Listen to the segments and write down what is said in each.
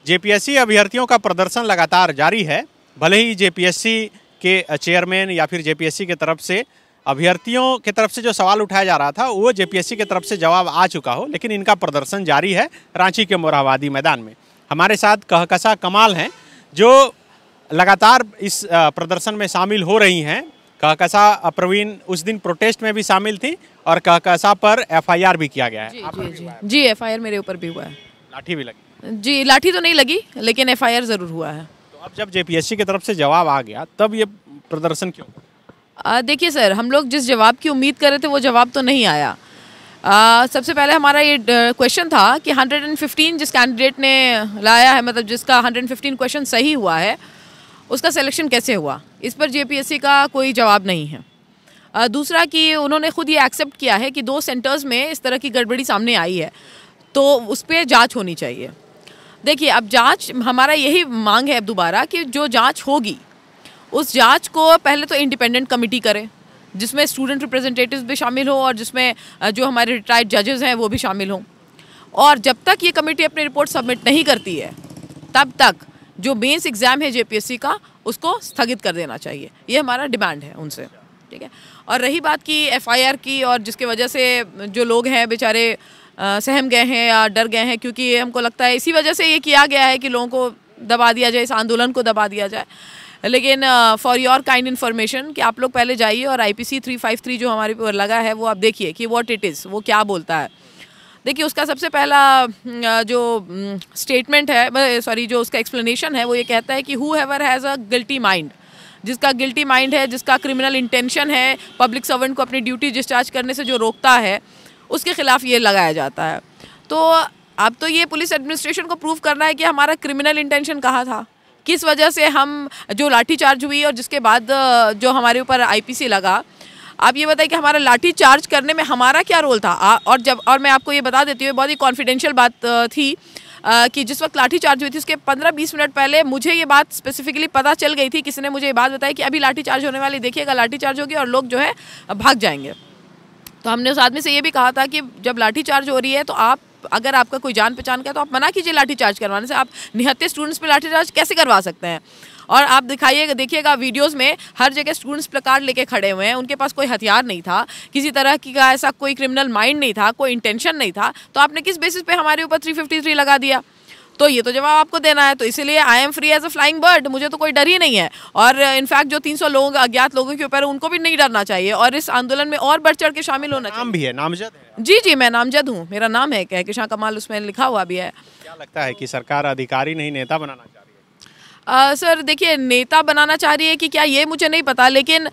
JPSC अभ्यर्थियों का प्रदर्शन लगातार जारी है। भले ही जेपीएससी के चेयरमैन या फिर जेपीएससी की तरफ से अभ्यर्थियों की तरफ से जो सवाल उठाया जा रहा था वो जेपीएससी की तरफ से जवाब आ चुका हो, लेकिन इनका प्रदर्शन जारी है रांची के मोरहाबादी मैदान में। हमारे साथ कहकशा कमाल हैं जो लगातार इस प्रदर्शन में शामिल हो रही हैं। कहकशा प्रवीण उस दिन प्रोटेस्ट में भी शामिल थी और कहकशा पर एफआईआर भी किया गया है। जी एफआईआर मेरे ऊपर भी हुआ है। लाठी भी लगी? जी लाठी तो नहीं लगी, लेकिन एफआईआर जरूर हुआ है। तो अब जब जेपीएससी की तरफ से जवाब आ गया तब ये प्रदर्शन क्यों? देखिए सर, हम लोग जिस जवाब की उम्मीद कर रहे थे वो जवाब तो नहीं आया। सबसे पहले हमारा ये क्वेश्चन था कि 115 जिस कैंडिडेट ने लाया है, मतलब जिसका 115 क्वेश्चन सही हुआ है, उसका सिलेक्शन कैसे हुआ। इस पर जेपीएससी का कोई जवाब नहीं है। दूसरा कि उन्होंने खुद ये एक्सेप्ट किया है कि 2 सेंटर्स में इस तरह की गड़बड़ी सामने आई है, तो उस पर जाँच होनी चाहिए। देखिए, अब जांच, हमारा यही मांग है अब दोबारा कि जो जांच होगी उस जांच को पहले तो इंडिपेंडेंट कमेटी करे, जिसमें स्टूडेंट रिप्रेजेंटेटिव्स भी शामिल हो और जिसमें जो हमारे रिटायर्ड जजेस हैं वो भी शामिल हों। और जब तक ये कमेटी अपनी रिपोर्ट सबमिट नहीं करती है तब तक जो मेंस एग्ज़ाम है जेपीएससी का उसको स्थगित कर देना चाहिए। ये हमारा डिमांड है उनसे, ठीक है। और रही बात की एफआईआर की, और जिसकी वजह से जो लोग हैं बेचारे सहम गए हैं या डर गए हैं, क्योंकि हमको लगता है इसी वजह से ये किया गया है कि लोगों को दबा दिया जाए, इस आंदोलन को दबा दिया जाए। लेकिन फॉर योर काइंड इन्फॉर्मेशन कि आप लोग पहले जाइए और IPC 353 जो हमारे ऊपर लगा है वो आप देखिए कि व्हाट इट इज़, वो क्या बोलता है। देखिए, उसका सबसे पहला जो स्टेटमेंट है, जो उसका एक्सप्लेनेशन है, वो ये कहता है कि who ever has a guilty mind, जिसका गिल्टी माइंड है, जिसका क्रिमिनल इंटेंशन है, पब्लिक सर्वेंट को अपनी ड्यूटी डिस्चार्ज करने से जो रोकता है, उसके खिलाफ ये लगाया जाता है। तो अब तो ये पुलिस एडमिनिस्ट्रेशन को प्रूव करना है कि हमारा क्रिमिनल इंटेंशन कहाँ था, किस वजह से हम जो लाठीचार्ज हुई और जिसके बाद जो हमारे ऊपर IPC लगा। आप ये बताइए कि हमारा लाठी चार्ज करने में हमारा क्या रोल था। और मैं आपको ये बता देती हूँ, बहुत ही कॉन्फिडेंशियल बात थी कि जिस वक्त लाठी चार्ज हुई थी उसके 15-20 मिनट पहले मुझे ये बात स्पेसिफिकली पता चल गई थी। किसी ने मुझे ये बात बताई कि अभी लाठी चार्ज होने वाली, देखिएगा लाठी चार्ज होगी और लोग जो है भाग जाएंगे। तो हमने उस आदमी से ये भी कहा था कि जब लाठी चार्ज हो रही है तो आप, अगर आपका कोई जान पहचान का है तो आप मना कीजिए लाठी चार्ज करवाने से। आप निहत्थे स्टूडेंट्स पे लाठी चार्ज कैसे करवा सकते हैं। और आप देखिएगा वीडियोस में हर जगह स्टूडेंट्स प्लकार्ड लेके खड़े हुए हैं, उनके पास कोई हथियार नहीं था, किसी तरह की का ऐसा कोई क्रिमिनल माइंड नहीं था, कोई इंटेंशन नहीं था। तो आपने किस बेसिस पे हमारे ऊपर 353 लगा दिया? तो ये तो जवाब आपको देना है। तो इसीलिए I am free as a flying bird, मुझे तो कोई डर ही नहीं है। और इनफैक्ट जो 300 लोग अज्ञात लोगों के ऊपर उनको भी नहीं डरना चाहिए और इस आंदोलन में और बढ़ चढ़ के शामिल होना चाहिए। नाम भी है, नामजद है? जी मैं नामजद हूँ, मेरा नाम है कहकशा कमाल, उसमें लिखा हुआ भी है। क्या लगता है कि सरकार अधिकारी नहीं नेता बनाना चाह रही है? सर देखिए, नेता बनाना चाह रही है कि क्या, ये मुझे नहीं पता, लेकिन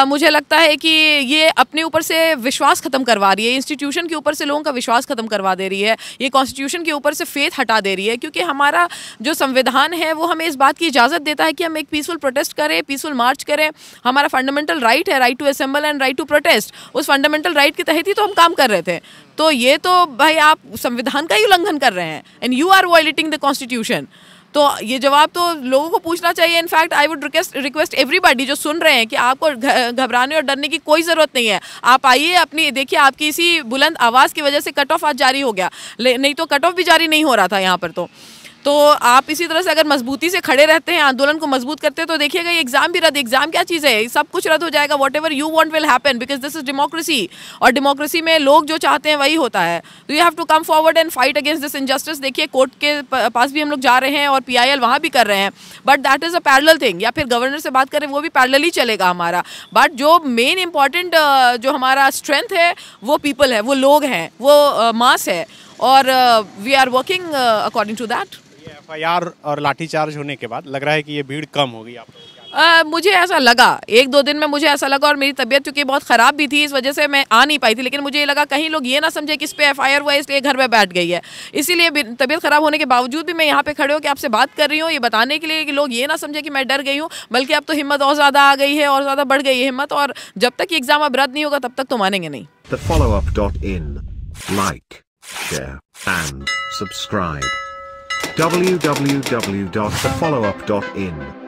मुझे लगता है कि ये अपने ऊपर से विश्वास ख़त्म करवा रही है, इंस्टीट्यूशन के ऊपर से लोगों का विश्वास ख़त्म करवा दे रही है, ये कॉन्स्टिट्यूशन के ऊपर से फेथ हटा दे रही है। क्योंकि हमारा जो संविधान है वो हमें इस बात की इजाज़त देता है कि हम एक पीसफुल प्रोटेस्ट करें, पीसफुल मार्च करें। हमारा फंडामेंटल राइट है, right to assemble and right to protest. उस फंडामेंटल राइट के तहत ही तो हम काम कर रहे थे। तो ये तो भाई आप संविधान का ही उल्लंघन कर रहे हैं, and you are violating the constitution. तो ये जवाब तो लोगों को पूछना चाहिए। In fact I would request everybody जो सुन रहे हैं कि आपको घबराने और डरने की कोई ज़रूरत नहीं है। आप आइए, अपनी देखिए, आपकी इसी बुलंद आवाज़ की वजह से कट ऑफ आज जारी हो गया, नहीं तो कट ऑफ भी जारी नहीं हो रहा था यहाँ पर। तो आप इसी तरह से अगर मजबूती से खड़े रहते हैं, आंदोलन को मजबूत करते हैं, तो देखिएगा ये एग्जाम भी रद्द। एग्जाम क्या चीज़ है, सब कुछ रद्द हो जाएगा। Whatever you want will happen, because this is democracy, और डेमोक्रेसी में लोग जो चाहते हैं वही होता है। तो you have to come forward and fight against this injustice. देखिए, कोर्ट के पास भी हम लोग जा रहे हैं और PIL वहाँ भी कर रहे हैं, but that is a parallel thing. या फिर गवर्नर से बात करें, वो भी पैरेलल ही चलेगा हमारा। बट जो मेन इंपॉर्टेंट जो हमारा स्ट्रेंथ है वो पीपल है, वो लोग हैं, वो मास है, और we are working according to that. FIR और लाठीचार्ज होने के बाद लग रहा है कि ये भीड़ कम होगी आप लोगों की? मुझे ऐसा लगा, 1-2 दिन में मुझे ऐसा लगा, और मेरी तबीयत चूँकि बहुत ख़राब भी थी, इस वजह से मैं आ नहीं पाई थी। लेकिन मुझे ये लगा कहीं लोग ये ना समझे कि इस पर FIR हुआ है इसलिए घर में बैठ गई है। इसीलिए तबीयत ख़राब होने के बावजूद भी मैं यहाँ पे खड़े होकर आपसे बात कर रही हूँ, ये बताने के लिए कि लोग ये ना समझे कि मैं डर गई हूँ, बल्कि अब तो हिम्मत और ज़्यादा आ गई है और ज़्यादा बढ़ गई है हिम्मत। और जब तक एग्ज़ाम अब रद्द नहीं होगा तब तक तो मानेंगे नहीं। TheFollowUp.in. Like, share and subscribe. www.thefollowup.in